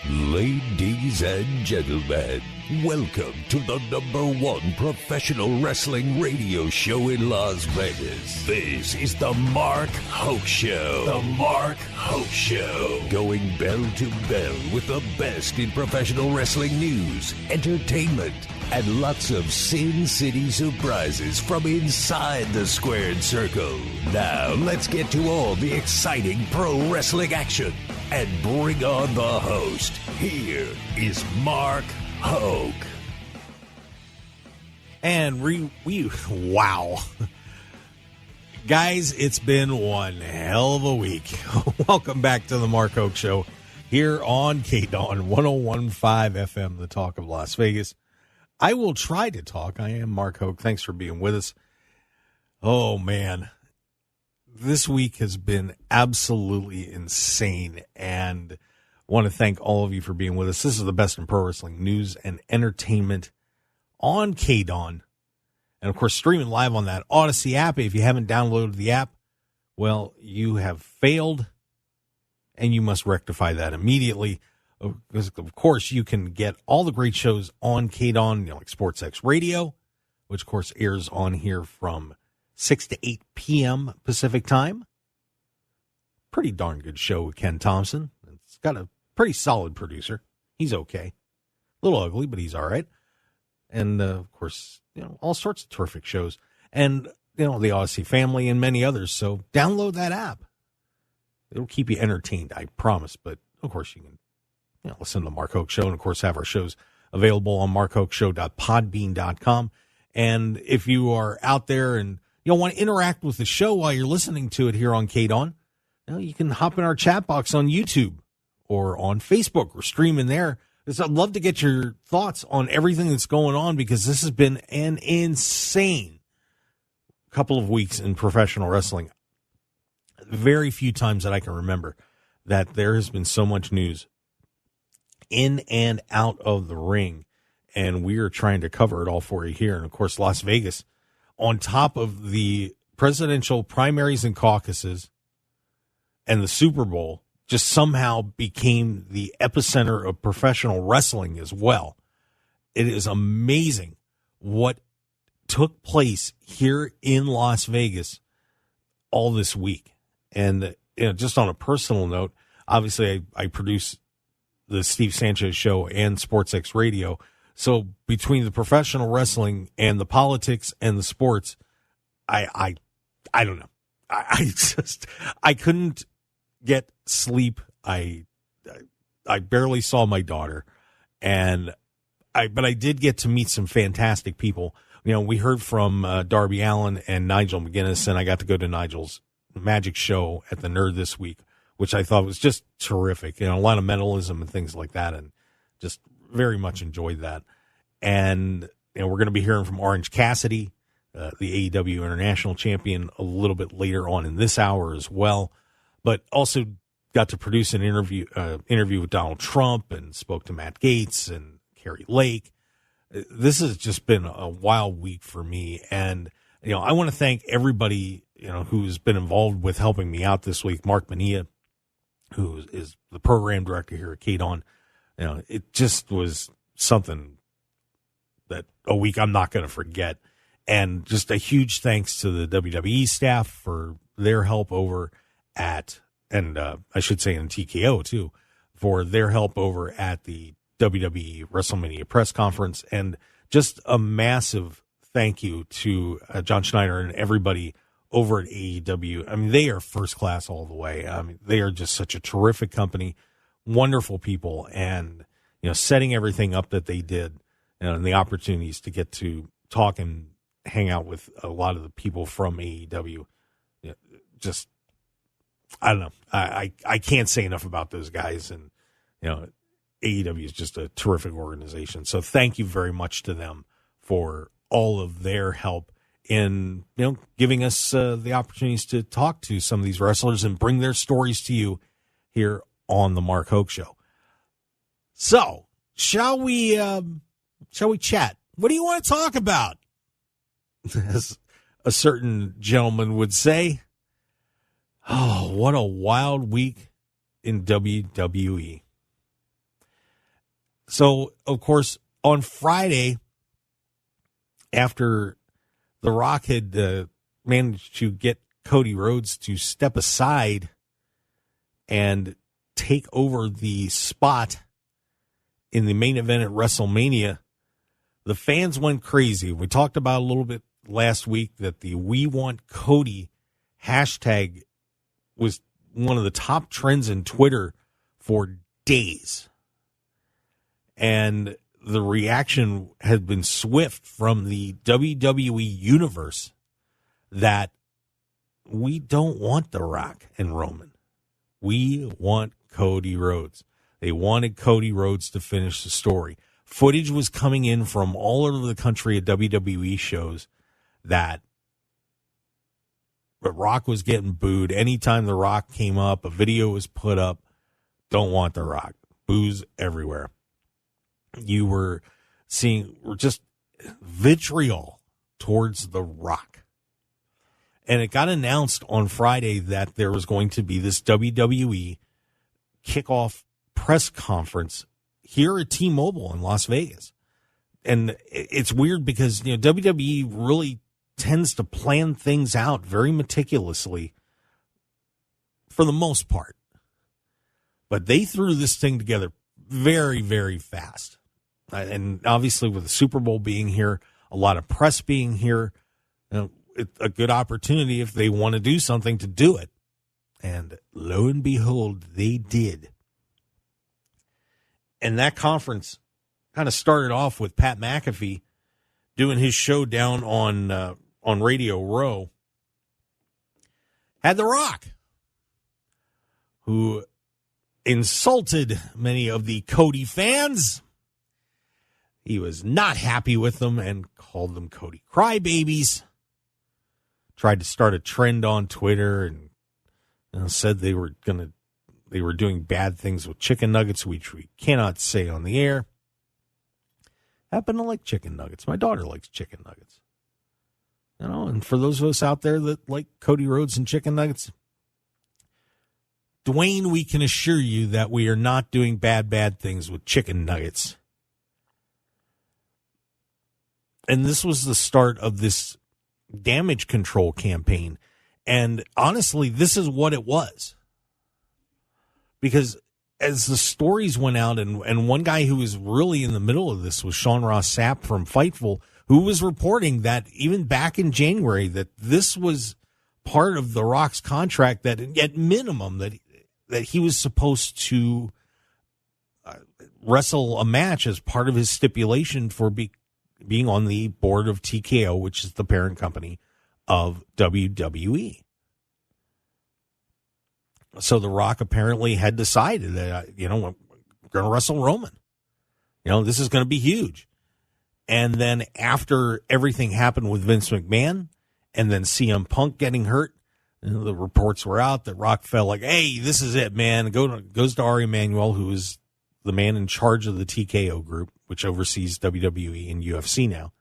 Ladies and gentlemen, welcome to the #1 professional wrestling radio show in Las Vegas. This is the Mark Hoke Show. The Mark Hoke Show. Going bell to bell with the best in professional wrestling news, entertainment, and lots of Sin City surprises from inside the squared circle. Now, let's get to all the exciting pro wrestling action and bring on the host. Here is Mark Hoke. And wow. Guys, it's been one hell of a week. Welcome back to the Mark Hoke Show here on KDAWN 101.5 FM, the talk of Las Vegas. I will try to talk. I am Mark Hoke. Thanks for being with us. Oh, man. This week has been absolutely insane, and I want to thank all of you for being with us. This is the best in pro wrestling news and entertainment on KDAWN, and of course streaming live on that Odyssey app. If you haven't downloaded the app, well, you have failed, and you must rectify that immediately, because of course you can get all the great shows on KDAWN, like SportsX Radio, which of course airs on here from 6 to 8 p.m. Pacific time. Pretty darn good show with Ken Thompson. It's got a pretty solid producer. He's okay. A little ugly, but he's all right. And, of course, all sorts of terrific shows. And, the Odyssey family and many others. So download that app. It'll keep you entertained, I promise. But, of course, you can listen to the Mark Hoke Show and, of course, have our shows available on markhokeshow.podbean.com. And if you are out there and want to interact with the show while you're listening to it here on KDAWN, you can hop in our chat box on YouTube or on Facebook. We're streaming there. I'd love to get your thoughts on everything that's going on, because this has been an insane couple of weeks in professional wrestling. Very few times that I can remember that there has been so much news in and out of the ring, and we are trying to cover it all for you here. And, of course, Las Vegas, on top of the presidential primaries and caucuses and the Super Bowl, just somehow became the epicenter of professional wrestling as well. It is amazing what took place here in Las Vegas all this week. And just on a personal note, obviously I produce the Steve Sanchez Show and SportsX Radio. So between the professional wrestling and the politics and the sports, I don't know. I couldn't get sleep. I barely saw my daughter, but I did get to meet some fantastic people. We heard from Darby Allin and Nigel McGuinness, and I got to go to Nigel's Magic show at the Nerd this week, which I thought was just terrific. A lot of mentalism and things like that, and just very much enjoyed that. And we're going to be hearing from Orange Cassidy, the AEW International Champion, a little bit later on in this hour as well. But also got to produce an interview with Donald Trump, and spoke to Matt Gaetz and Carrie Lake. This has just been a wild week for me, and I want to thank everybody who's been involved with helping me out this week. Mark Mania, who is the program director here at KDAWN. It just was something that a week I'm not going to forget. And just a huge thanks to the WWE staff for their help over at, and I should say in TKO too, for their help over at the WWE WrestleMania Press Conference. And just a massive thank you to John Schneider and everybody over at AEW. I mean, they are first class all the way. I mean, they are just such a terrific company, wonderful people, and setting everything up that they did, and the opportunities to get to talk and hang out with a lot of the people from AEW. Just, I don't know. I can't say enough about those guys, and AEW is just a terrific organization. So thank you very much to them for all of their help in giving us the opportunities to talk to some of these wrestlers and bring their stories to you here on the Mark Hoke Show. So, shall we chat? What do you want to talk about? As a certain gentleman would say, oh, what a wild week in WWE. So, of course, on Friday, after The Rock had managed to get Cody Rhodes to step aside and take over the spot in the main event at WrestleMania, the fans went crazy. We talked about a little bit last week that the We Want Cody hashtag was one of the top trends in Twitter for days. And the reaction has been swift from the WWE universe that we don't want The Rock and Roman. We want Cody Rhodes. They wanted Cody Rhodes to finish the story. Footage was coming in from all over the country at WWE shows that The Rock was getting booed. Anytime The Rock came up, a video was put up, don't want The Rock. Boos everywhere. You were seeing just vitriol towards The Rock. And it got announced on Friday that there was going to be this WWE kickoff press conference here at T-Mobile in Las Vegas. And it's weird because, WWE really tends to plan things out very meticulously for the most part. But they threw this thing together very, very fast. And obviously with the Super Bowl being here, a lot of press being here, it's a good opportunity if they want to do something to do it. And lo and behold, they did. And that conference kind of started off with Pat McAfee doing his show down on Radio Row. Had The Rock, who insulted many of the Cody fans. He was not happy with them and called them Cody crybabies. Tried to start a trend on Twitter and said they were doing bad things with chicken nuggets, which we cannot say on the air. Happen to like chicken nuggets. My daughter likes chicken nuggets. And for those of us out there that like Cody Rhodes and chicken nuggets, Dwayne, we can assure you that we are not doing bad things with chicken nuggets. And this was the start of this damage control campaign. And honestly, this is what it was. Because as the stories went out, and one guy who was really in the middle of this was Sean Ross Sapp from Fightful, who was reporting that even back in January that this was part of The Rock's contract, that at minimum that he was supposed to wrestle a match as part of his stipulation for being on the board of TKO, which is the parent company of WWE. So The Rock apparently had decided that, we're going to wrestle Roman. This is going to be huge. And then after everything happened with Vince McMahon and then CM Punk getting hurt, the reports were out that Rock felt like, hey, this is it, man. Goes to Ari Emanuel, who is the man in charge of the TKO group, which oversees WWE and UFC now.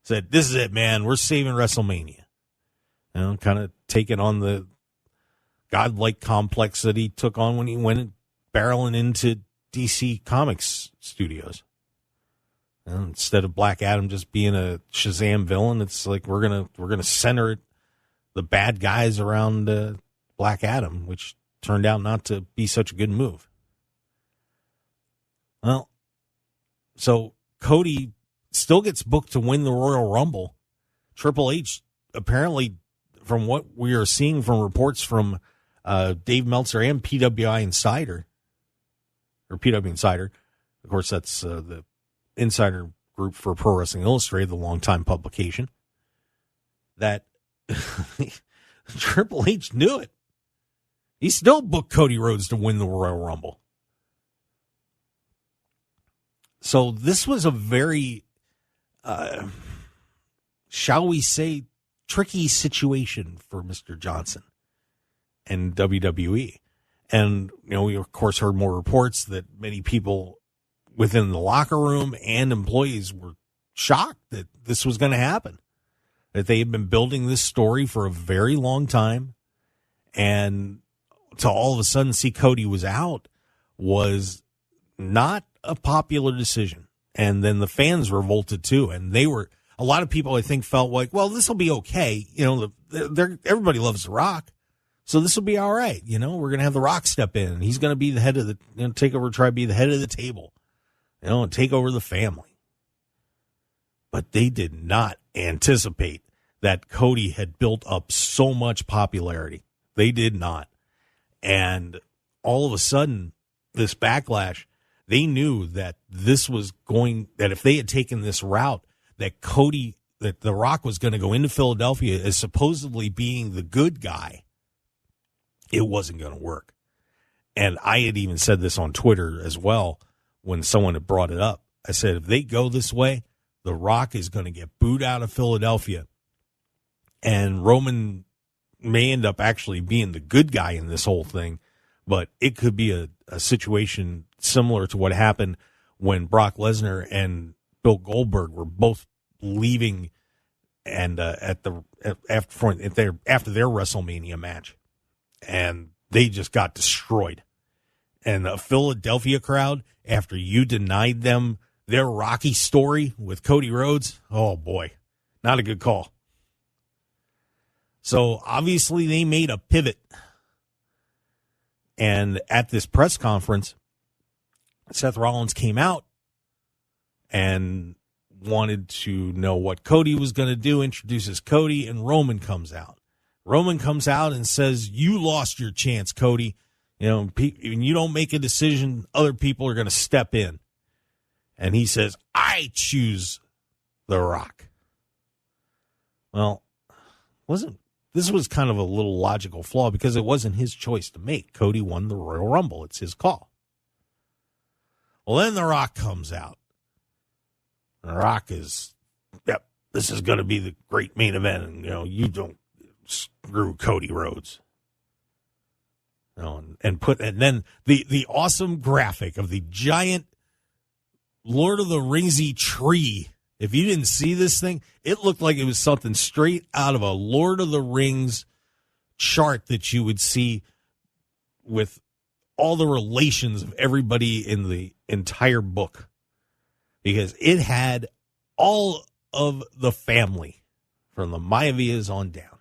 Said, this is it, man. We're saving WrestleMania. Kind of taking on the godlike complex that he took on when he went barreling into DC Comics studios. Instead of Black Adam just being a Shazam villain, it's like we're gonna center the bad guys around Black Adam, which turned out not to be such a good move. Well, so Cody still gets booked to win the Royal Rumble. Triple H, apparently, from what we are seeing from reports from Dave Meltzer and PWI Insider, or PW Insider, of course, that's the insider group for Pro Wrestling Illustrated, the longtime publication, that Triple H knew it. He still booked Cody Rhodes to win the Royal Rumble. So this was a very, shall we say, tricky situation for Mr. Johnson and WWE. And, we, of course, heard more reports that many people within the locker room and employees were shocked that this was going to happen, that they had been building this story for a very long time. And to all of a sudden see Cody was out was not a popular decision. And then the fans revolted too. And a lot of people I think felt like, well, this will be okay. Everybody loves The Rock. So this will be all right. We're going to have The Rock step in. And he's going to be the head of take over, try to be the head of the table, and take over the family. But they did not anticipate that Cody had built up so much popularity. They did not. And all of a sudden, this backlash, they knew that that if they had taken this route, that The Rock was going to go into Philadelphia as supposedly being the good guy. It wasn't going to work. And I had even said this on Twitter as well when someone had brought it up. I said, if they go this way, The Rock is going to get booed out of Philadelphia. And Roman may end up actually being the good guy in this whole thing. But it could be a situation similar to what happened when Brock Lesnar and Bill Goldberg were both leaving and after their WrestleMania match. And they just got destroyed. And the Philadelphia crowd, after you denied them their Rocky story with Cody Rhodes, oh boy, not a good call. So obviously they made a pivot. And at this press conference, Seth Rollins came out and wanted to know what Cody was going to do, introduces Cody, and Roman comes out. Roman comes out and says, you lost your chance, Cody. When you don't make a decision, other people are going to step in. And he says, I choose The Rock. Well, this was kind of a little logical flaw because it wasn't his choice to make. Cody won the Royal Rumble. It's his call. Well, then The Rock comes out. The Rock is, this is going to be the great main event. And, you don't screw Cody Rhodes. And then the awesome graphic of the giant Lord of the Ringsy tree. If you didn't see this thing, it looked like it was something straight out of a Lord of the Rings chart that you would see with all the relations of everybody in the entire book. Because it had all of the family from the Maevias on down.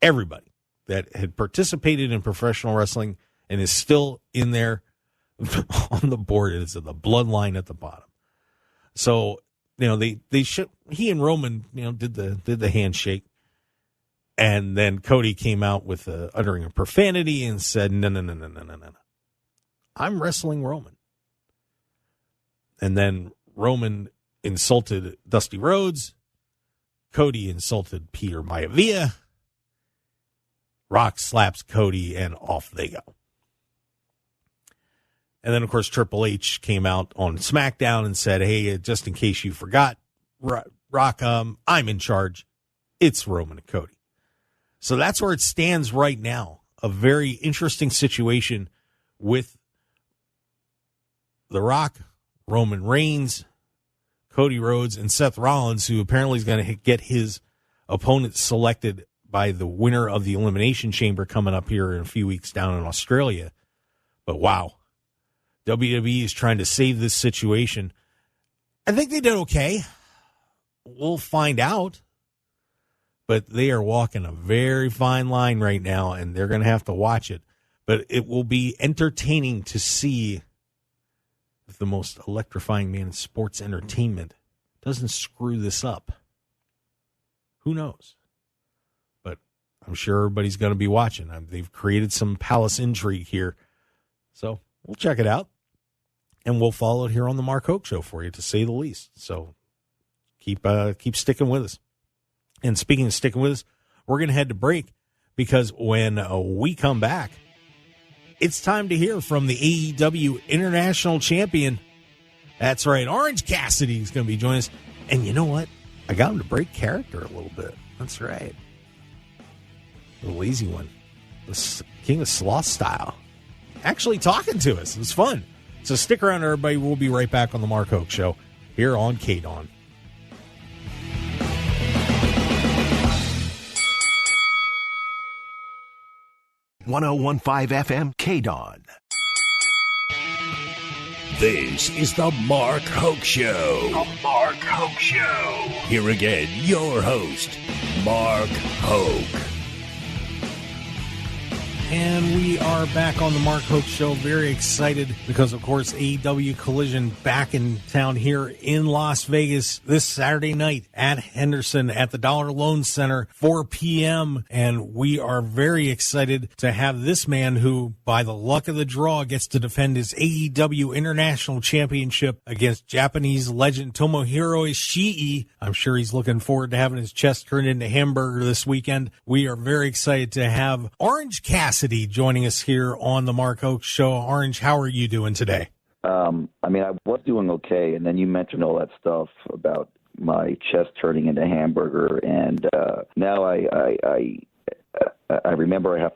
Everybody that had participated in professional wrestling and is still in there on the board. It's the bloodline at the bottom. So, he and Roman, did the handshake. And then Cody came out with uttering a profanity and said, no. I'm wrestling Roman. And then Roman insulted Dusty Rhodes. Cody insulted Peter Maivia. Rock slaps Cody, and off they go. And then, of course, Triple H came out on SmackDown and said, hey, just in case you forgot, Rock, I'm in charge. It's Roman and Cody. So that's where it stands right now. A very interesting situation with The Rock, Roman Reigns, Cody Rhodes, and Seth Rollins, who apparently is going to get his opponent selected by the winner of the Elimination Chamber coming up here in a few weeks down in Australia. But wow, WWE is trying to save this situation. I think they did okay. We'll find out. But they are walking a very fine line right now, and they're going to have to watch it. But it will be entertaining to see if the most electrifying man in sports entertainment doesn't screw this up. Who knows? But I'm sure everybody's going to be watching. They've created some palace intrigue here. So we'll check it out. And we'll follow it here on the Mark Hoke Show for you, to say the least. So keep sticking with us. And speaking of sticking with us, we're going to head to break, because when we come back, it's time to hear from the AEW International Champion. That's right, Orange Cassidy is going to be joining us. And you know what? I got him to break character a little bit. That's right. The lazy one. The King of Sloth style. Actually talking to us. It was fun. So stick around, everybody. We'll be right back on the Mark Hoke Show here on KDAWN. .1015 FM KDAWN. This is the Mark Hoke Show. The Mark Hoke Show. Here again, your host, Mark Hoke. And we are back on the Mark Hoke Show. Very excited because, of course, AEW Collision back in town here in Las Vegas this Saturday night at Henderson at the Dollar Loan Center, 4 p.m. And we are very excited to have this man who, by the luck of the draw, gets to defend his AEW International Championship against Japanese legend Tomohiro Ishii. I'm sure he's looking forward to having his chest turned into hamburger this weekend. We are very excited to have Orange Cassidy joining us here on the Mark Hoke Show. Orange, how are you doing today? I was doing okay, and then you mentioned all that stuff about my chest turning into hamburger, and now I remember I have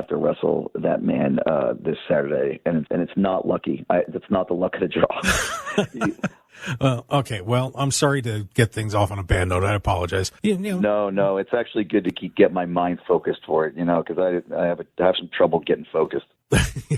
to wrestle that man this Saturday, and it's not lucky. It's not the luck of the draw. Okay. Well, I'm sorry to get things off on a bad note. I apologize. No. It's actually good to get my mind focused for it, because I have some trouble getting focused.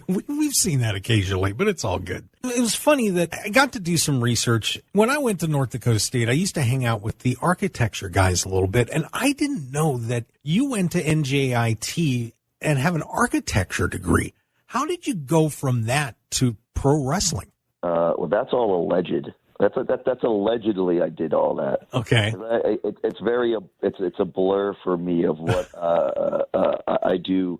We've seen that occasionally, but it's all good. It was funny that I got to do some research. When I went to North Dakota State, I used to hang out with the architecture guys a little bit, and I didn't know that you went to NJIT and have an architecture degree. How did you go from that to pro wrestling? Well, that's all alleged. That's allegedly I did all that. Okay. It's a blur for me of what I do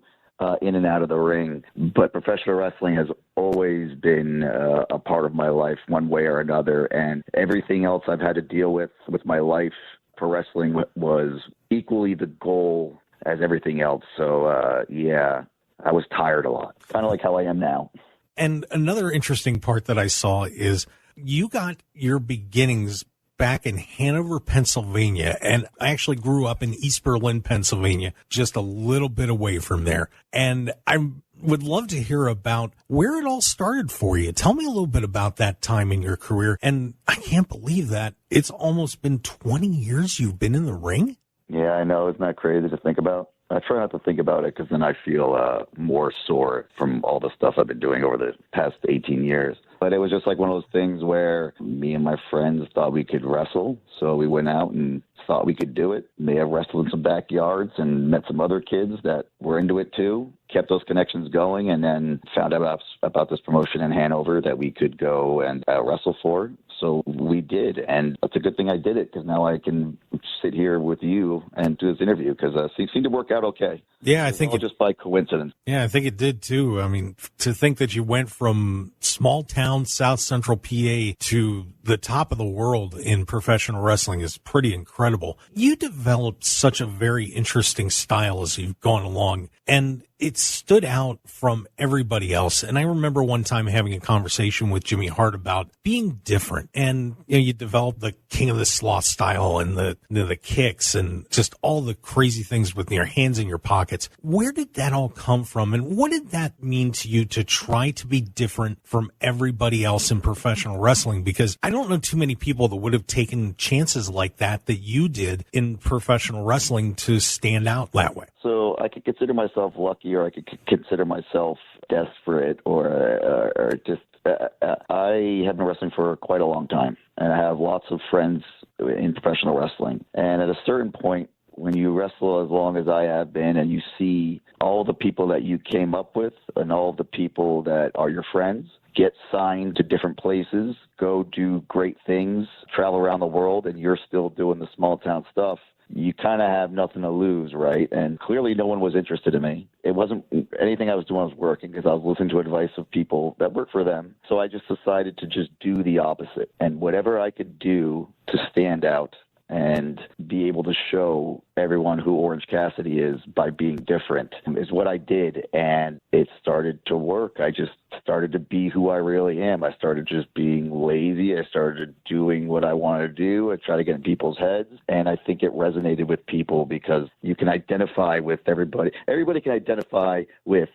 in and out of the ring. But professional wrestling has always been a part of my life one way or another, and everything else I've had to deal with my life, pro wrestling was equally the goal as everything else. So I was tired a lot, kind of like how I am now. And another interesting part that I saw is you got your beginnings back in Hanover, Pennsylvania, and I actually grew up in East Berlin, Pennsylvania, just a little bit away from there. And I would love to hear about where it all started for you. Tell me a little bit about that time in your career. And I can't believe that it's almost been 20 years you've been in the ring. Yeah, I know. Isn't that crazy to think about? I try not to think about it because then I feel more sore from all the stuff I've been doing over the past 18 years. But it was just like one of those things where me and my friends thought we could wrestle. So we went out and thought we could do it. May have wrestled in some backyards and met some other kids that were into it too. Kept those connections going, and then found out about this promotion in Hanover that we could go and wrestle for. So we did, and it's a good thing I did it because now I can sit here with you and do this interview because it seemed to work out okay. Yeah, I think just by coincidence. Yeah, I think it did too. I mean, to think that you went from small town South Central PA to the top of the world in professional wrestling is pretty incredible. You developed such a very interesting style as you've gone along, and it stood out from everybody else. And I remember one time having a conversation with Jimmy Hart about being different. And you developed the King of the Sloth style and the kicks and just all the crazy things with your hands in your pockets. Where did that all come from? And what did that mean to you to try to be different from everybody else in professional wrestling? Because I don't know too many people that would have taken chances like that you did in professional wrestling to stand out that way. So I could consider myself lucky, or I could consider myself desperate, or just I have been wrestling for quite a long time, and I have lots of friends in professional wrestling. And at a certain point, when you wrestle as long as I have been, and you see all the people that you came up with and all the people that are your friends get signed to different places, go do great things, travel around the world, and you're still doing the small town stuff, you kind of have nothing to lose, right? And clearly no one was interested in me. It wasn't anything I was doing was working because I was listening to advice of people that work for them. So I just decided to just do the opposite. And whatever I could do to stand out and be able to show everyone who Orange Cassidy is by being different is what I did. And it started to work. I just started to be who I really am. I started just being lazy. I started doing what I wanted to do. I tried to get in people's heads. And I think it resonated with people because you can identify with everybody. Everybody can identify with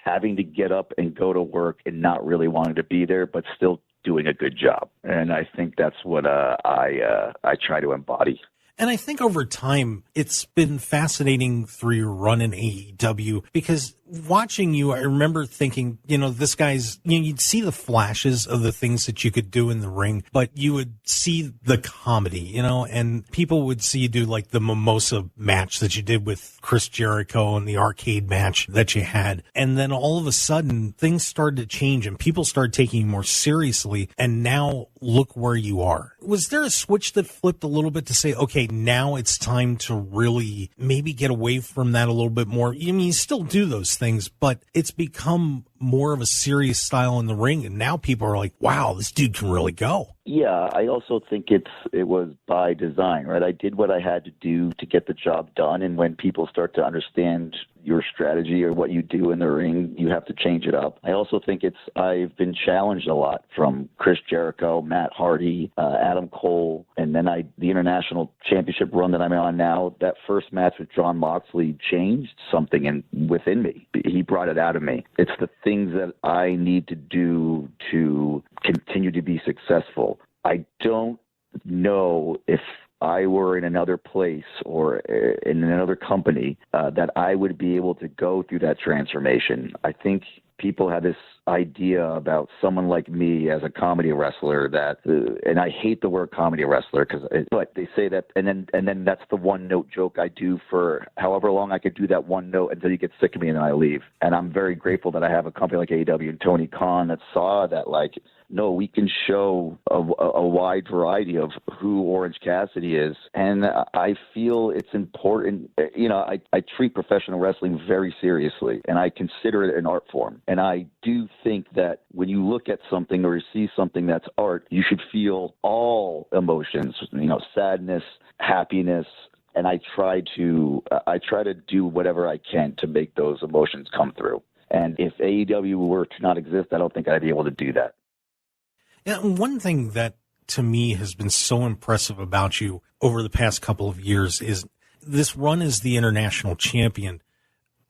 having to get up and go to work and not really wanting to be there, but still doing a good job. And I think that's what I try to embody. And I think over time, it's been fascinating through your run in AEW because watching you, I remember thinking, this guy's, you'd see the flashes of the things that you could do in the ring, but you would see the comedy, and people would see you do like the mimosa match that you did with Chris Jericho and the arcade match that you had. And then all of a sudden things started to change and people started taking you more seriously. And now look where you are. Was there a switch that flipped a little bit to say, okay, now it's time to really maybe get away from that a little bit more? I mean, you still do those things, but it's become more of a serious style in the ring. And now people are like, wow, this dude can really go. Yeah, I also think it was by design, right? I did what I had to do to get the job done. And when people start to understand your strategy or what you do in the ring, you have to change it up. I also think I've been challenged a lot from Chris Jericho, Matt Hardy, Adam Cole, and then the International Championship run that I'm on now. That first match with Jon Moxley changed something within me. He brought it out of me. It's the things that I need to do to continue to be successful. I don't know if I were in another place or in another company that I would be able to go through that transformation. I think people have this idea about someone like me as a comedy wrestler and I hate the word comedy wrestler but they say that, and then that's the one note joke I do for however long I could do that one note until you get sick of me and then I leave. And I'm very grateful that I have a company like AEW and Tony Khan that saw that, like, no, we can show a wide variety of who Orange Cassidy is. And I feel it's important. I treat professional wrestling very seriously, and I consider it an art form. And I do think that when you look at something or you see something that's art, you should feel all emotions, sadness, happiness. And I try to do whatever I can to make those emotions come through. And if AEW were to not exist, I don't think I'd be able to do that. Yeah, one thing that to me has been so impressive about you over the past couple of years is this run as the international champion.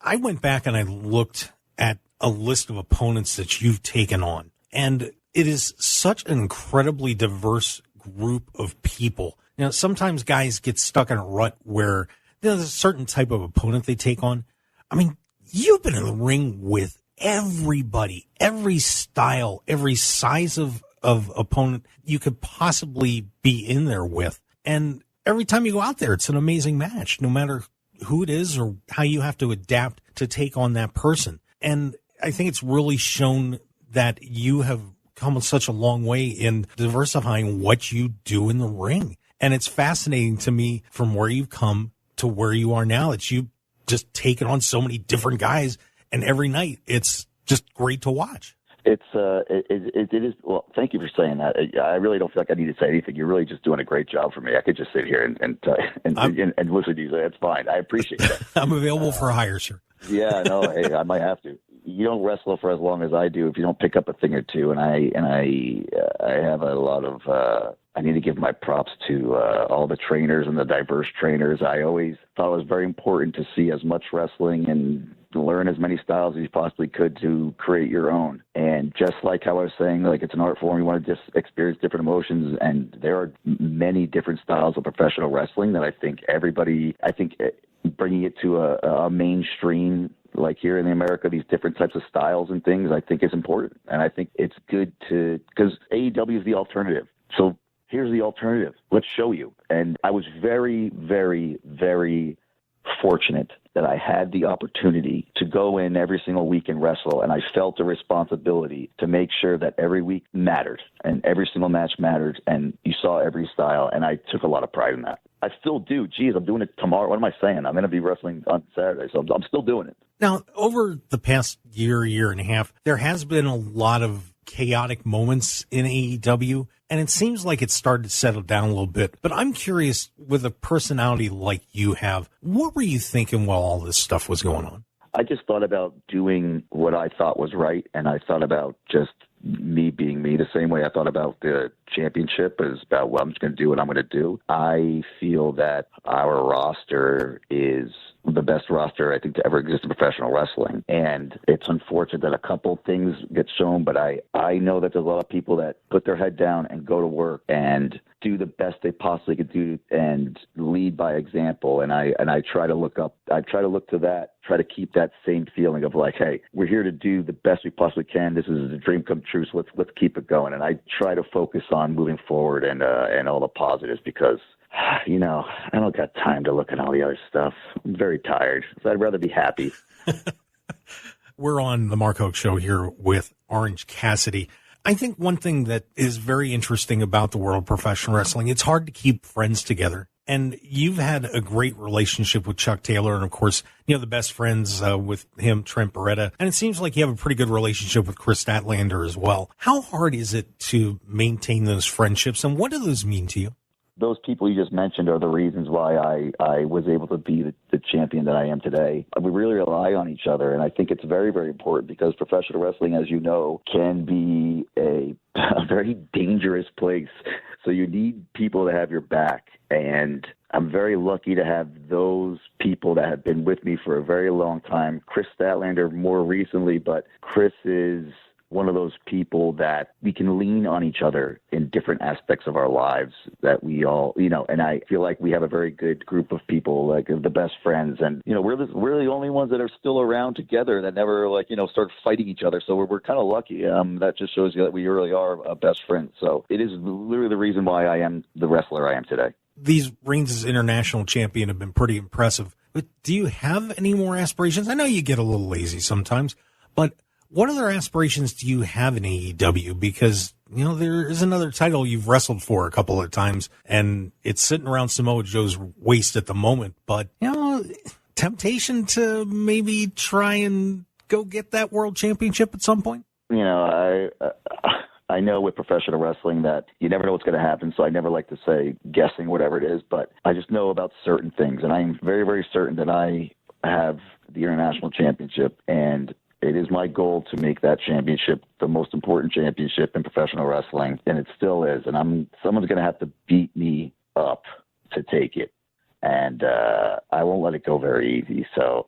I went back and I looked at a list of opponents that you've taken on, and it is such an incredibly diverse group of people. Sometimes guys get stuck in a rut where there's a certain type of opponent they take on. I mean, you've been in the ring with everybody, every style, every size of opponent you could possibly be in there with. And every time you go out there, it's an amazing match, no matter who it is or how you have to adapt to take on that person. And I think it's really shown that you have come such a long way in diversifying what you do in the ring. And it's fascinating to me from where you've come to where you are now, that you just taken on so many different guys, and every night it's just great to watch. It is. Well, thank you for saying that. I really don't feel like I need to say anything. You're really just doing a great job for me. I could just sit here and listen to you. That's fine. I appreciate that. I'm available for hire, sir. Yeah, no, hey, I might have to. You don't wrestle for as long as I do if you don't pick up a thing or two. And I have a lot of. I need to give my props to all the trainers and the diverse trainers. I always thought it was very important to see as much wrestling and learn as many styles as you possibly could to create your own. And just like how I was saying, like, it's an art form, you want to just experience different emotions. And there are many different styles of professional wrestling that I think bringing it to a mainstream, like here in America, these different types of styles and things, I think is important. And I think it's good because AEW is the alternative. So here's the alternative. Let's show you. And I was very, very, very fortunate that I had the opportunity to go in every single week and wrestle, and I felt a responsibility to make sure that every week mattered and every single match mattered, and you saw every style, and I took a lot of pride in that. I still do. Geez, I'm doing it tomorrow. What am I saying? I'm going to be wrestling on Saturday, so I'm still doing it. Now, over the past year and a half, there has been a lot of chaotic moments in AEW, and it seems like it's started to settle down a little bit. But I'm curious, with a personality like you have, what were you thinking while all this stuff was going on? I just thought about doing what I thought was right, and I thought about just me being me the same way I thought about the championship is about what I'm just going to do what I'm going to do. I feel that our roster is the best roster I think to ever exist in professional wrestling. And it's unfortunate that a couple things get shown, but I know that there's a lot of people that put their head down and go to work and do the best they possibly could do and lead by example. And I try to look up. I try to look to that try to keep that same feeling of like, hey, we're here to do the best we possibly can. This is a dream come true, so let's keep it going. And I try to focus on moving forward and all the positives because, you know, I don't got time to look at all the other stuff. I'm very tired, so I'd rather be happy. We're on the Mark Hoke Show here with Orange Cassidy. I think one thing that is very interesting about the world of professional wrestling, it's hard to keep friends together. And you've had a great relationship with Chuck Taylor and, of course, you know, the best friends with him, Trent Baretta. And it seems like you have a pretty good relationship with Kris Statlander as well. How hard is it to maintain those friendships, and what do those mean to you? Those people you just mentioned are the reasons why I was able to be the champion that I am today. We really rely on each other, and I think it's very, very important because professional wrestling, as you know, can be a very dangerous place. So you need people to have your back, and I'm very lucky to have those people that have been with me for a very long time. Kris Statlander more recently, but Kris is one of those people that we can lean on each other in different aspects of our lives that we all, you know, and I feel like we have a very good group of people, like the best friends. And, you know, we're the only ones that are still around together that never, like, you know, start fighting each other. So we're kind of lucky. That just shows you that we really are best friends. So it is literally the reason why I am the wrestler I am today. These reigns as international champion have been pretty impressive. But do you have any more aspirations? I know you get a little lazy sometimes, but what other aspirations do you have in AEW? Because, you know, there is another title you've wrestled for a couple of times, and it's sitting around Samoa Joe's waist at the moment. But, you know, temptation to maybe try and go get that world championship at some point? You know, I know with professional wrestling that you never know what's going to happen, so I never like to say guessing whatever it is, but I just know about certain things, and I am very, very certain that I have the International Championship, and it is my goal to make that championship the most important championship in professional wrestling, and it still is. And someone's going to have to beat me up to take it, and I won't let it go very easy. So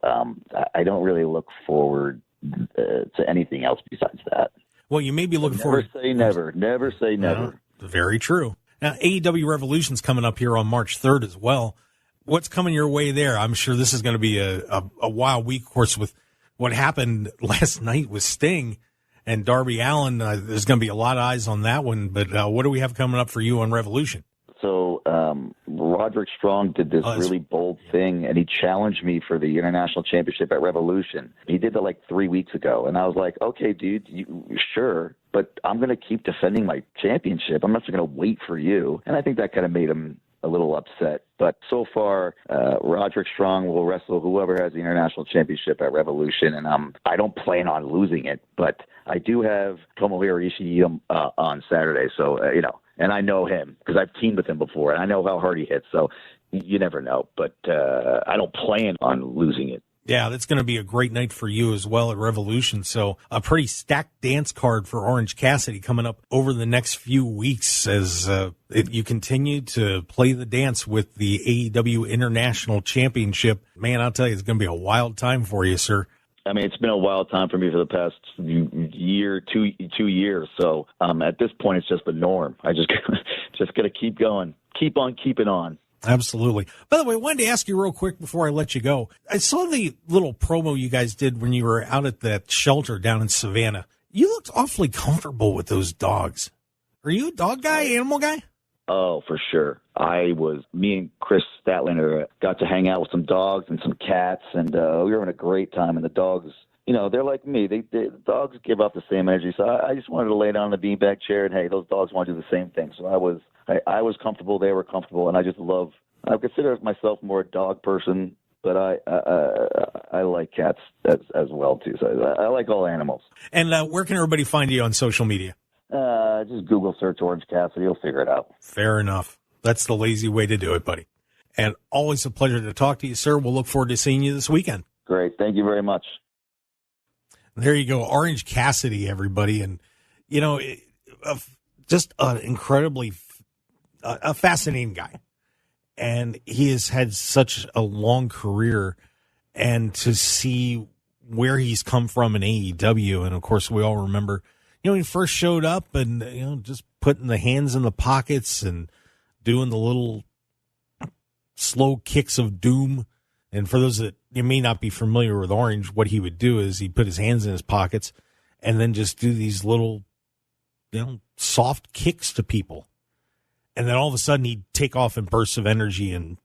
I don't really look forward to anything else besides that. Well, you may be looking forward. Never say never. Never say never. Very true. Now, AEW Revolution's coming up here on March 3rd as well. What's coming your way there? I'm sure this is going to be a wild week, of course, with what happened last night with Sting and Darby Allin. There's going to be a lot of eyes on that one, but what do we have coming up for you on Revolution? So Roderick Strong did this really bold thing, and he challenged me for the International Championship at Revolution. He did that like 3 weeks ago, and I was like, okay, dude, sure, but I'm going to keep defending my championship. I'm not just going to wait for you. And I think that kind of made him a little upset. But so far, Roderick Strong will wrestle whoever has the International Championship at Revolution, and I don't plan on losing it, but I do have Tomohiro Ishii on Saturday, so, you know, and I know him because I've teamed with him before, and I know how hard he hits, so you never know, but I don't plan on losing it. Yeah, that's going to be a great night for you as well at Revolution. So a pretty stacked dance card for Orange Cassidy coming up over the next few weeks as you continue to play the dance with the AEW International Championship. Man, I'll tell you, it's going to be a wild time for you, sir. I mean, it's been a wild time for me for the past year, 2 years. So at this point, it's just the norm. I just got to keep going, keep on keeping on. Absolutely. By the way, I wanted to ask you real quick before I let you go. I saw the little promo you guys did when you were out at that shelter down in Savannah. You looked awfully comfortable with those dogs. Are you a dog guy, animal guy? Oh, for sure. Me and Kris Statlander got to hang out with some dogs and some cats, and we were having a great time. And the dogs, you know, they're like me. The dogs give off the same energy. So I just wanted to lay down in the beanbag chair, and hey, those dogs want to do the same thing. So I was comfortable. They were comfortable, and I consider myself more a dog person, but I like cats as well too. So I like all animals. And where can everybody find you on social media? Just Google search Orange Cassidy. You'll figure it out. Fair enough. That's the lazy way to do it, buddy. And always a pleasure to talk to you, sir. We'll look forward to seeing you this weekend. Great. Thank you very much. There you go. Orange Cassidy, everybody. And, you know, just an incredibly a fascinating guy. And he has had such a long career, and to see where he's come from in AEW. And of course, we all remember, you know, he first showed up and, you know, just putting the hands in the pockets and doing the little slow kicks of doom And for those that you may not be familiar with Orange, what he would do is he'd put his hands in his pockets and then just do these little, soft kicks to people. And then all of a sudden he'd take off in bursts of energy and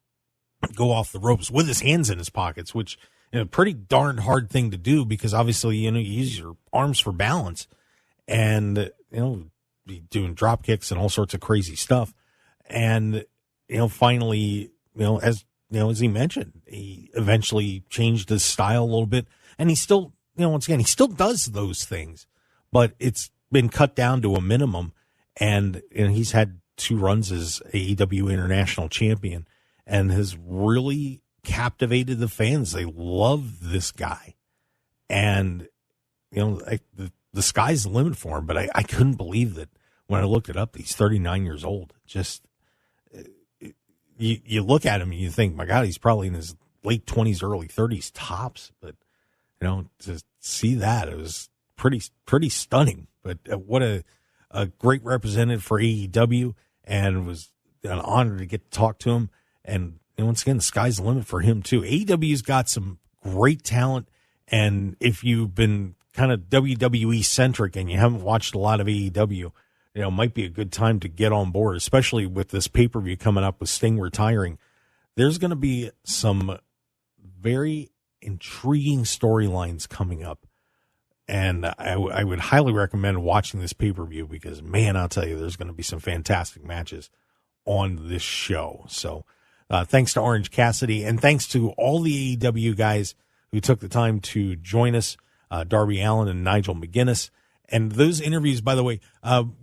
go off the ropes with his hands in his pockets, which is a pretty darn hard thing to do because obviously, you use your arms for balance and, doing drop kicks and all sorts of crazy stuff. And, finally, as he mentioned, he eventually changed his style a little bit. And he still, once again, he still does those things, but it's been cut down to a minimum. And he's had 2 runs as AEW International Champion and has really captivated the fans. They love this guy. And, the sky's the limit for him. But I couldn't believe that when I looked it up, he's 39 years old. Just, you look at him and you think, my God, he's probably in his late 20s, early 30s tops. But, to see that, it was pretty stunning. But what a great representative for AEW, and it was an honor to get to talk to him. And once again, the sky's the limit for him, too. AEW's got some great talent, and if you've been kind of WWE-centric and you haven't watched a lot of AEW, it might be a good time to get on board, especially with this pay-per-view coming up with Sting retiring. There's going to be some very intriguing storylines coming up, and I would highly recommend watching this pay-per-view because, man, I'll tell you, there's going to be some fantastic matches on this show. So thanks to Orange Cassidy, and thanks to all the AEW guys who took the time to join us, Darby Allin and Nigel McGuinness. And those interviews, by the way,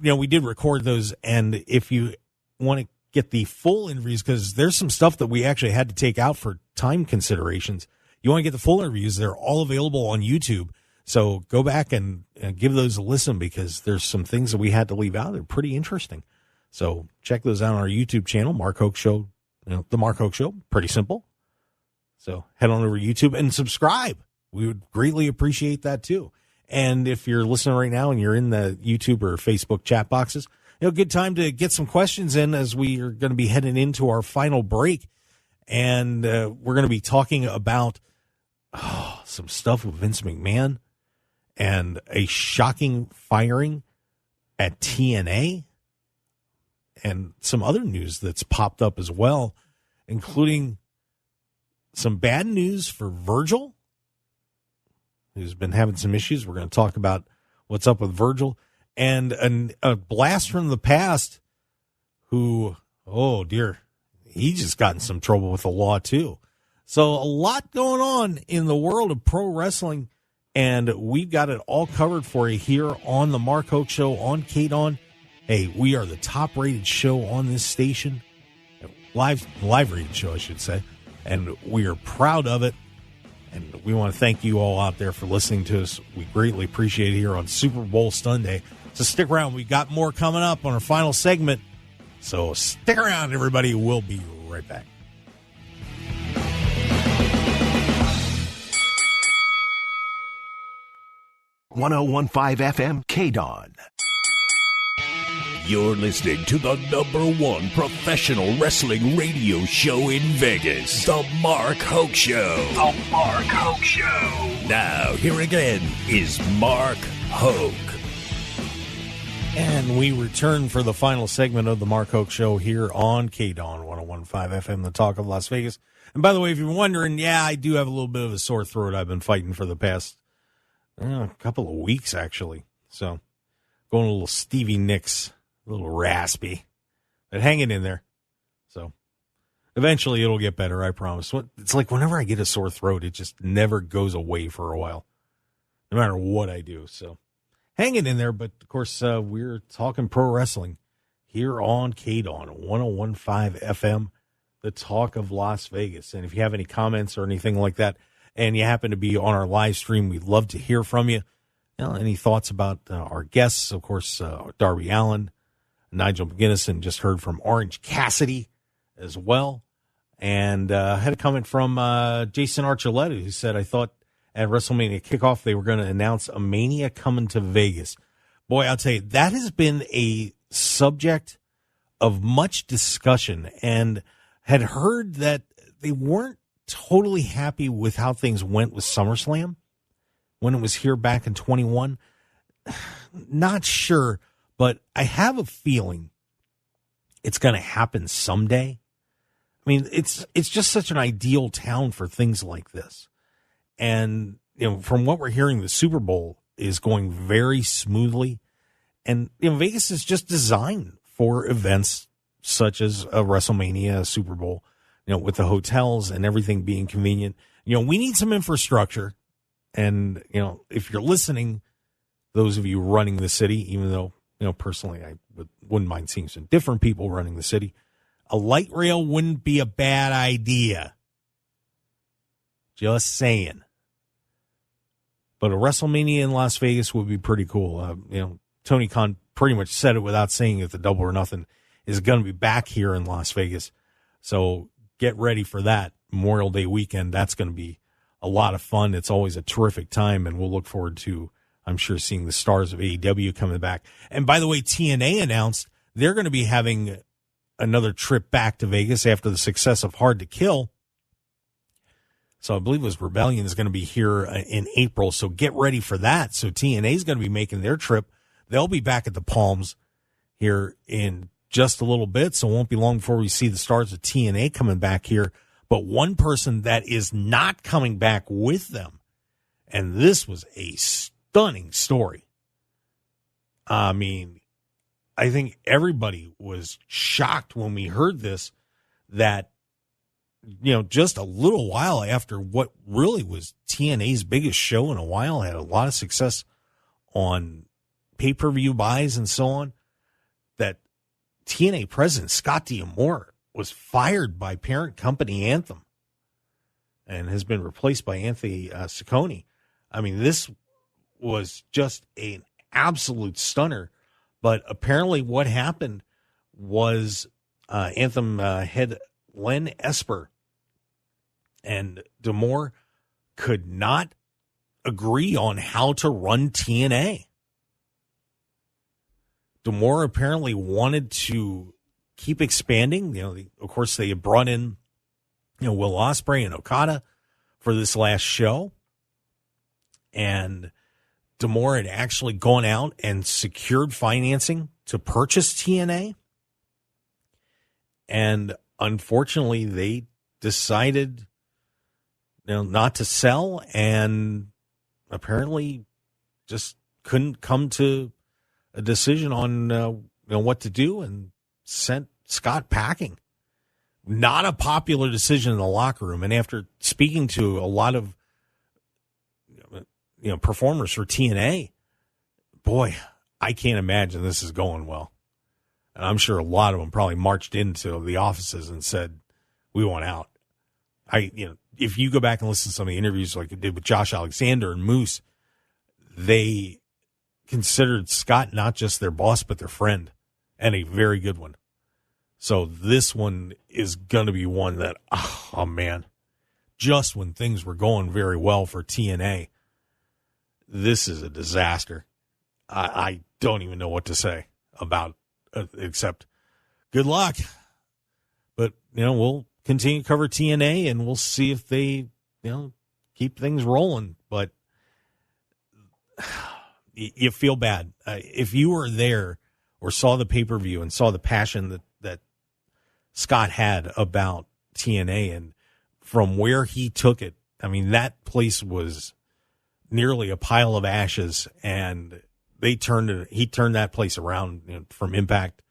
we did record those. And if you want to get the full interviews, because there's some stuff that we actually had to take out for time considerations, you want to get the full interviews, they're all available on YouTube. So go back and give those a listen because there's some things that we had to leave out. They're pretty interesting. So check those out on our YouTube channel, Mark Hoke Show, the Mark Hoke Show. Pretty simple. So head on over to YouTube and subscribe. We would greatly appreciate that too. And if you're listening right now and you're in the YouTube or Facebook chat boxes, good time to get some questions in as we are going to be heading into our final break. And we're going to be talking about some stuff with Vince McMahon and a shocking firing at TNA and some other news that's popped up as well, including some bad news for Virgil, who's been having some issues. We're going to talk about what's up with Virgil, and a blast from the past who, oh dear, he just got in some trouble with the law too. So a lot going on in the world of pro wrestling, and we've got it all covered for you here on the Mark Hoke Show on KDAWN. Hey, we are the top-rated show on this station, live-rated show, I should say, and we are proud of it. And we want to thank you all out there for listening to us. We greatly appreciate it here on Super Bowl Sunday. So stick around. We've got more coming up on our final segment. So stick around, everybody. We'll be right back. .101.5 FM KDAWN. You're listening to the #1 professional wrestling radio show in Vegas, The Mark Hoke Show. The Mark Hoke Show. Now, here again is Mark Hoke. And we return for the final segment of the Mark Hoke Show here on KDAWN 101.5 FM, the talk of Las Vegas. And by the way, if you're wondering, yeah, I do have a little bit of a sore throat. I've been fighting for the past couple of weeks, actually. So going a little Stevie Nicks. A little raspy, but hanging in there. So eventually it'll get better, I promise. It's like whenever I get a sore throat, it just never goes away for a while, no matter what I do. So hanging in there, but of course we're talking pro wrestling here on KDAWN 101.5 FM, the talk of Las Vegas. And if you have any comments or anything like that, and you happen to be on our live stream, we'd love to hear from you. Any thoughts about our guests? Of course, Darby Allin, Nigel McGuinness, and just heard from Orange Cassidy as well. And I had a comment from Jason Archuleta, who said, I thought at WrestleMania kickoff they were going to announce a Mania coming to Vegas. Boy, I'll tell you, that has been a subject of much discussion, and had heard that they weren't totally happy with how things went with SummerSlam when it was here back in 21? Not sure, but I have a feeling it's going to happen someday. I mean, it's just such an ideal town for things like this. And, from what we're hearing, the Super Bowl is going very smoothly. And, Vegas is just designed for events such as a WrestleMania, a Super Bowl, with the hotels and everything being convenient. We need some infrastructure. And, if you're listening, those of you running the city, even though, personally, I wouldn't mind seeing some different people running the city, a light rail wouldn't be a bad idea. Just saying. But a WrestleMania in Las Vegas would be pretty cool. Tony Khan pretty much said it without saying it. The Double or Nothing is going to be back here in Las Vegas. So get ready for that Memorial Day weekend. That's going to be a lot of fun. It's always a terrific time, and we'll look forward to, I'm sure, seeing the stars of AEW coming back. And by the way, TNA announced they're going to be having another trip back to Vegas after the success of Hard to Kill. So I believe it was Rebellion is going to be here in April. So get ready for that. So TNA is going to be making their trip. They'll be back at the Palms here in just a little bit. So it won't be long before we see the stars of TNA coming back here. But one person that is not coming back with them, and this was a stunning story. I mean, I think everybody was shocked when we heard this, that, just a little while after what really was TNA's biggest show in a while, had a lot of success on pay-per-view buys and so on, that TNA president Scott D'Amore was fired by parent company Anthem and has been replaced by Anthony Ciccone. I mean, this was just an absolute stunner. But apparently what happened was Anthem head Len Esper and D'Amore could not agree on how to run TNA. D'Amore apparently wanted to keep expanding. Of course, they had brought in, Will Ospreay and Okada for this last show. And D'Amore had actually gone out and secured financing to purchase TNA. And unfortunately, they decided, not to sell, and apparently just couldn't come to a decision on what to do, and sent Scott packing. Not a popular decision in the locker room. And after speaking to a lot of performers for TNA, boy, I can't imagine this is going well. And I'm sure a lot of them probably marched into the offices and said, we want out. If you go back and listen to some of the interviews like it did with Josh Alexander and Moose, they considered Scott not just their boss, but their friend, and a very good one. So this one is going to be one that, oh man, just when things were going very well for TNA, this is a disaster. I don't even know what to say about except good luck. But, we'll continue to cover TNA, and we'll see if they, keep things rolling. But you feel bad. If you were there or saw the pay-per-view and saw the passion that Scott had about TNA and from where he took it, I mean, that place was nearly a pile of ashes, and he turned that place around from Impact,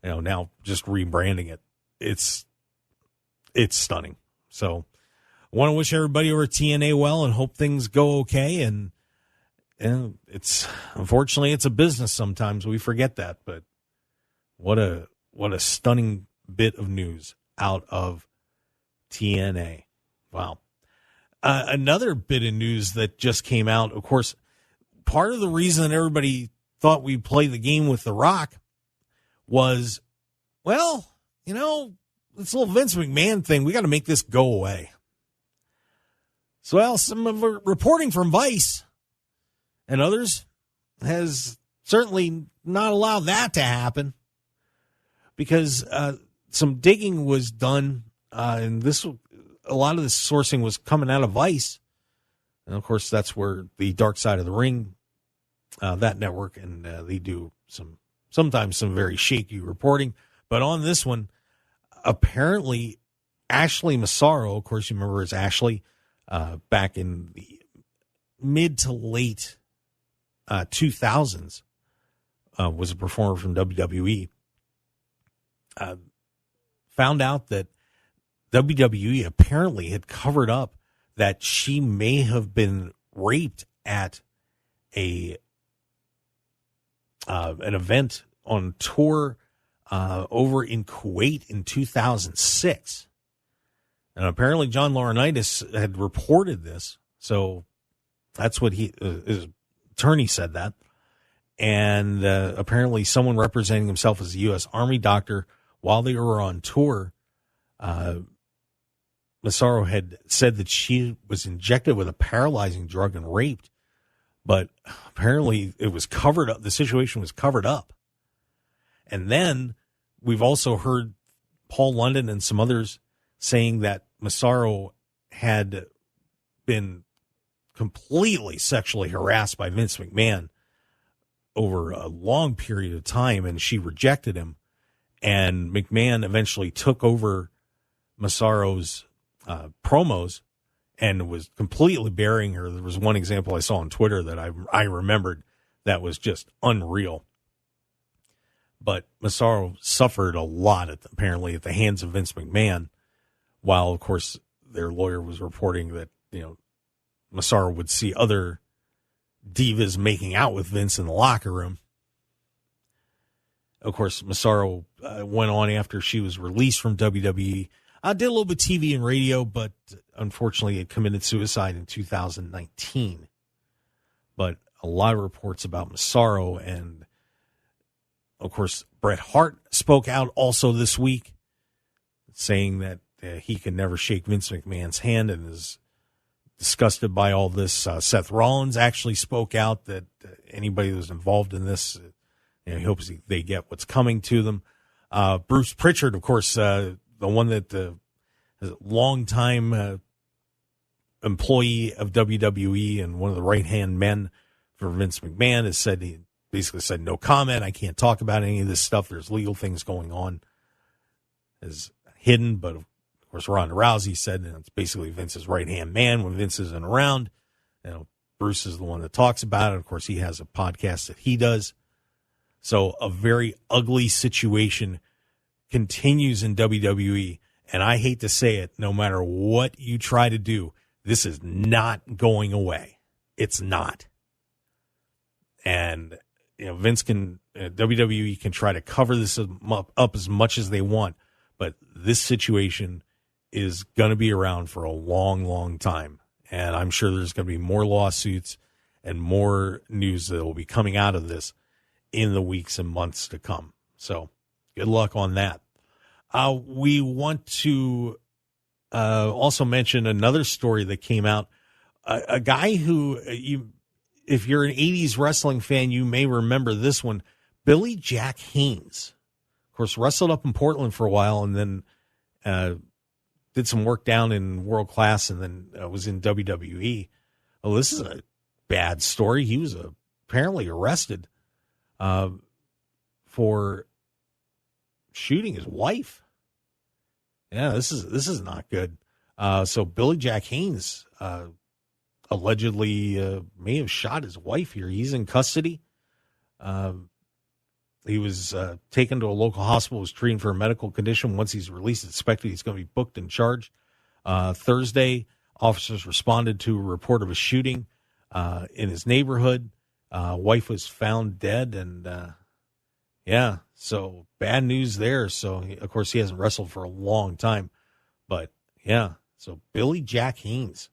now just rebranding it. It's stunning. So I want to wish everybody over at TNA well and hope things go okay. And it's, unfortunately, it's a business sometimes. We forget that, but what a stunning bit of news out of TNA. Wow. Another bit of news that just came out, of course, part of the reason everybody thought we'd play the game with The Rock was, well, this little Vince McMahon thing, we got to make this go away. So, well, some of the reporting from Vice and others has certainly not allowed that to happen, because some digging was done, and this a lot of this sourcing was coming out of Vice. And, of course, that's where the Dark Side of the Ring, that network, and they do sometimes some very shaky reporting. But on this one, apparently Ashley Massaro, of course, you remember as Ashley, back in the mid to late 2000s, was a performer from WWE, found out that WWE apparently had covered up that she may have been raped at an event on tour over in Kuwait in 2006. And apparently John Laurinaitis had reported this. So that's what his attorney said that. And apparently someone representing himself as a U.S. Army doctor while they were on tour, Massaro had said that she was injected with a paralyzing drug and raped. But apparently it was covered up. The situation was covered up. And then we've also heard Paul London and some others saying that Massaro had been completely sexually harassed by Vince McMahon over a long period of time, and she rejected him. And McMahon eventually took over Massaro's promos and was completely burying her. There was one example I saw on Twitter that I remembered that was just unreal. But Massaro suffered a lot, apparently, at the hands of Vince McMahon, while, of course, their lawyer was reporting that, Massaro would see other divas making out with Vince in the locker room. Of course, Massaro went on after she was released from WWE. Did a little bit of TV and radio, but unfortunately had committed suicide in 2019. But a lot of reports about Massaro, and of course, Bret Hart spoke out also this week, saying that he can never shake Vince McMahon's hand and is disgusted by all this. Seth Rollins actually spoke out that anybody who's involved in this, he hopes they get what's coming to them. Bruce Pritchard, of course, the one that is a longtime employee of WWE and one of the right-hand men for Vince McMahon, he basically said, no comment. I can't talk about any of this stuff. There's legal things going on. Is hidden, but of course, Ronda Rousey said that it's basically Vince's right-hand man when Vince isn't around. Bruce is the one that talks about it. Of course, he has a podcast that he does. So a very ugly situation continues in WWE. And I hate to say it, no matter what you try to do, this is not going away. It's not. And, Vince WWE can try to cover this up as much as they want. But this situation is going to be around for a long, long time. And I'm sure there's going to be more lawsuits and more news that will be coming out of this in the weeks and months to come. So good luck on that. We want to also mention another story that came out. A guy who, if you're an 80s wrestling fan, you may remember this one, Billy Jack Haynes. Of course, wrestled up in Portland for a while and then did some work down in World Class and then was in WWE. Oh, this is a bad story. He was apparently arrested for shooting his wife. Yeah, this is not good. So Billy Jack Haynes allegedly may have shot his wife here. He's in custody. He was taken to a local hospital, was treating for a medical condition. Once he's released, it's expected he's going to be booked and charged. Thursday, officers responded to a report of a shooting in his neighborhood. Wife was found dead, and so bad news there. So, of course, he hasn't wrestled for a long time. But, so Billy Jack Haynes.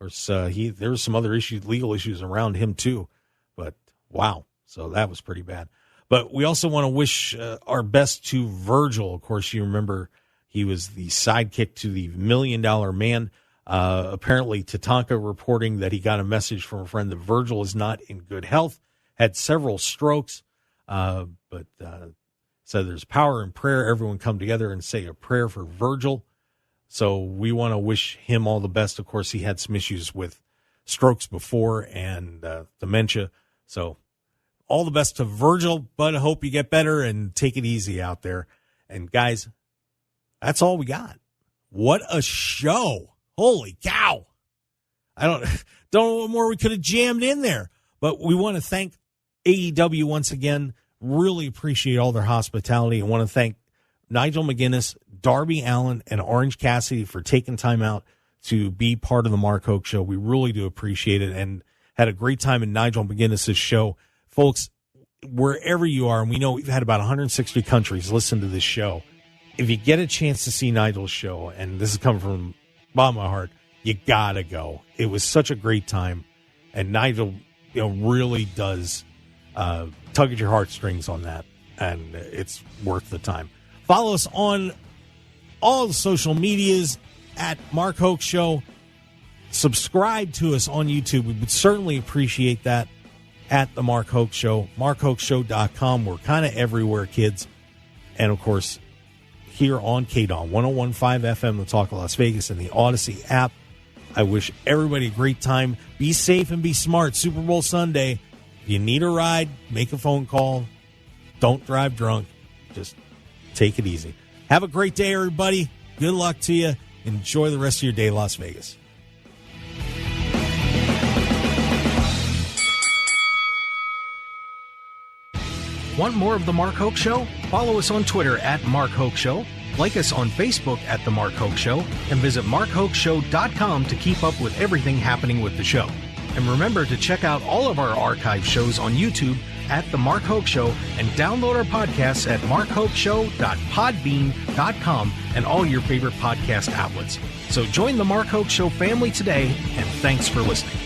Of course, there was some other legal issues around him, too. But, wow, so that was pretty bad. But we also want to wish our best to Virgil. Of course, you remember he was the sidekick to the $1 Million Man. Apparently, Tatanka reporting that he got a message from a friend that Virgil is not in good health, had several strokes, but said there's power in prayer. Everyone come together and say a prayer for Virgil. So we want to wish him all the best. Of course, he had some issues with strokes before and dementia. So all the best to Virgil, but I hope you get better and take it easy out there. And guys, that's all we got. What a show. Holy cow. I don't know what more we could have jammed in there, but we want to thank AEW once again. Really appreciate all their hospitality. I want to thank Nigel McGuinness, Darby Allin, and Orange Cassidy for taking time out to be part of the Mark Hoke Show. We really do appreciate it and had a great time in Nigel McGuinness' show. Folks, wherever you are, and we know we've had about 160 countries listen to this show. If you get a chance to see Nigel's show, and this is coming from bottom of my heart, you gotta go. It was such a great time, and Nigel, really does tug at your heartstrings on that, and it's worth the time. Follow us on all the social medias at Mark Hoke Show. Subscribe to us on YouTube. We would certainly appreciate that at the Mark Hoke Show. MarkHokeShow.com. We're kind of everywhere, kids. And, of course, here on KDAWN 101.5 FM, the Talk of Las Vegas, and the Odyssey app. I wish everybody a great time. Be safe and be smart. Super Bowl Sunday. If you need a ride, make a phone call. Don't drive drunk. Just take it easy. Have a great day, everybody. Good luck to you. Enjoy the rest of your day, Las Vegas. Want more of The Mark Hoke Show? Follow us on Twitter at Mark Hoke Show, like us on Facebook at The Mark Hoke Show, and visit MarkHokeShow.com to keep up with everything happening with the show. And remember to check out all of our archive shows on YouTube at The Mark Hoke Show and download our podcasts at markhokeshow.podbean.com and all your favorite podcast outlets. So join The Mark Hoke Show family today, and thanks for listening.